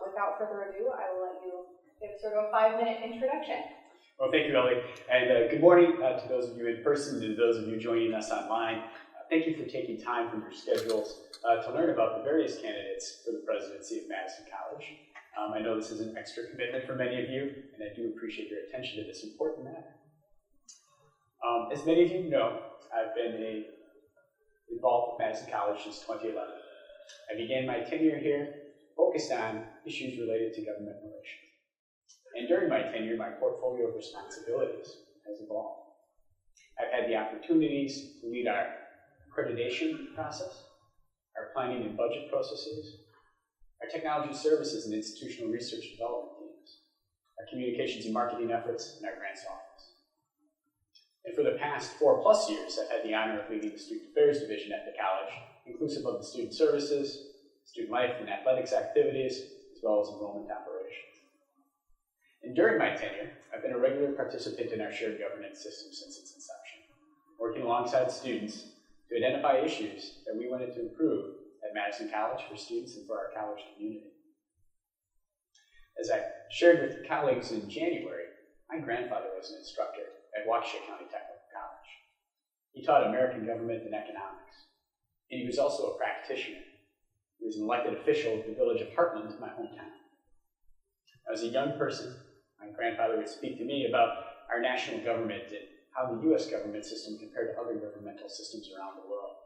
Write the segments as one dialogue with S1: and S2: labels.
S1: Without further ado, I will let you give sort of a 5-minute introduction.
S2: Well, thank you, Ellie. And good morning to those of you in person and to those of you joining us online. Thank you for taking time from your schedules to learn about the various candidates for the presidency of Madison College. I know this is an extra commitment for many of you, and I do appreciate your attention to this important matter. As many of you know, I've been involved with Madison College since 2011. I began my tenure here focused on issues related to government relations. And during my tenure, my portfolio of responsibilities has evolved. I've had the opportunities to lead our accreditation process, our planning and budget processes, our technology services and institutional research development teams, our communications and marketing efforts, and our grants office. And for the past 4+ years, I've had the honor of leading the Student Affairs Division at the college, inclusive of the student services, student life and athletics activities, as well as enrollment operations. And during my tenure, I've been a regular participant in our shared governance system since its inception, working alongside students to identify issues that we wanted to improve at Madison College for students and for our college community. As I shared with colleagues in January, my grandfather was an instructor at Waukesha County Technical College. He taught American government and economics, and he was also a practitioner. He was an elected official of the village of Heartland, my hometown. As a young person, my grandfather would speak to me about our national government and how the U.S. government system compared to other governmental systems around the world.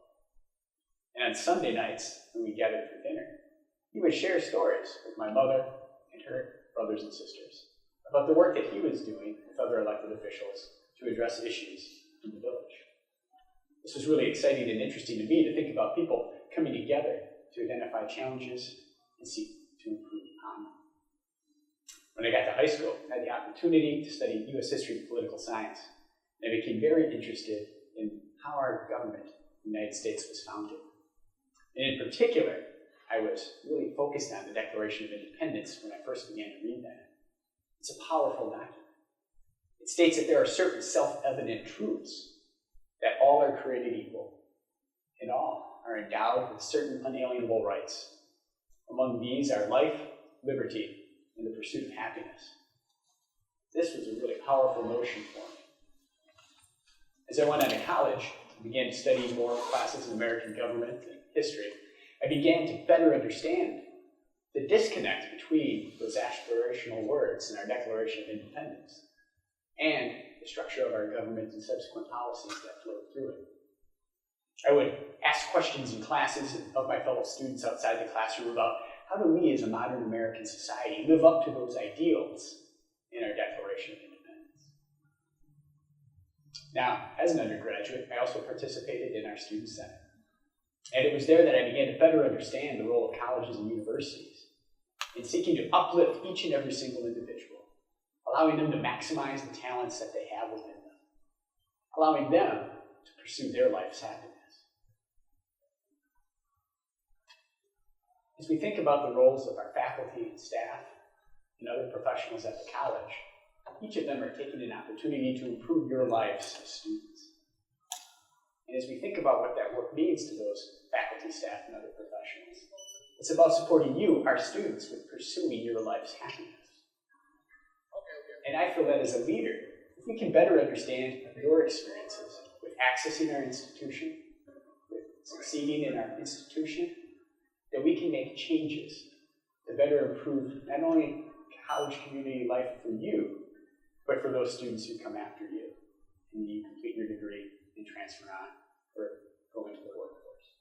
S2: And on Sunday nights, when we gathered for dinner, he would share stories with my mother and her brothers and sisters about the work that he was doing with other elected officials to address issues in the village. This was really exciting and interesting to me to think about people coming together to identify challenges and seek to improve upon them. When I got to high school, I had the opportunity to study U.S. history and political science, and I became very interested in how our government, the United States, was founded. And in particular, I was really focused on the Declaration of Independence when I first began to read that. It's a powerful document. It states that there are certain self-evident truths, that all are created equal, and all are endowed with certain unalienable rights. Among these are life, liberty, and the pursuit of happiness. This was a really powerful notion for me. As I went on to college and began to study more classes in American government and history, I began to better understand the disconnect between those aspirational words in our Declaration of Independence and the structure of our government and subsequent policies that flowed through it. I would ask questions in classes of my fellow students outside the classroom about how do we as a modern American society live up to those ideals in our Declaration of Independence. Now, as an undergraduate, I also participated in our Student Senate. And it was there that I began to better understand the role of colleges and universities in seeking to uplift each and every single individual, allowing them to maximize the talents that they have within them, allowing them to pursue their life's happiness. As we think about the roles of our faculty and staff and other professionals at the college, each of them are taking an opportunity to improve your lives as students. And as we think about what that work means to those faculty, staff, and other professionals, it's about supporting you, our students, with pursuing your life's happiness. And I feel that as a leader, if we can better understand your experiences with accessing our institution, with succeeding in our institution, that we can make changes to better improve not only college community life for you, but for those students who come after you and you complete your degree and transfer on or go into the workforce.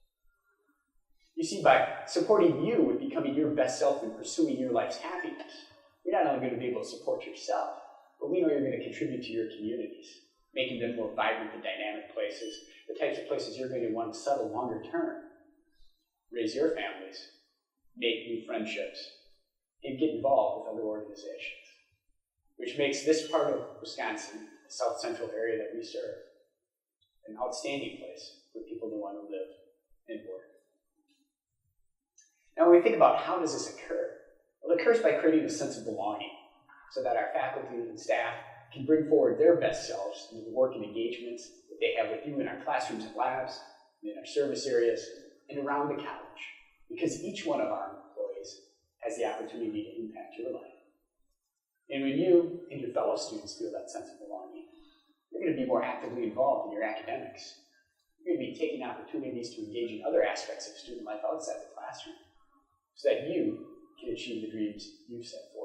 S2: You see, by supporting you with becoming your best self and pursuing your life's happiness, you're not only going to be able to support yourself, but we know you're going to contribute to your communities, making them more vibrant and dynamic places, the types of places you're going to want to settle longer term, raise your families, make new friendships, and get involved with other organizations, which makes this part of Wisconsin, the south central area that we serve, an outstanding place for people to want to live and work. Now, when we think about how does this occur, well, it occurs by creating a sense of belonging so that our faculty and staff can bring forward their best selves into the work and engagements that they have with you in our classrooms and labs, in our service areas, and around the college. Because each one of our employees has the opportunity to impact your life. And when you and your fellow students feel that sense of belonging, you're going to be more actively involved in your academics. You're going to be taking opportunities to engage in other aspects of student life outside the classroom so that you can achieve the dreams you've set forth.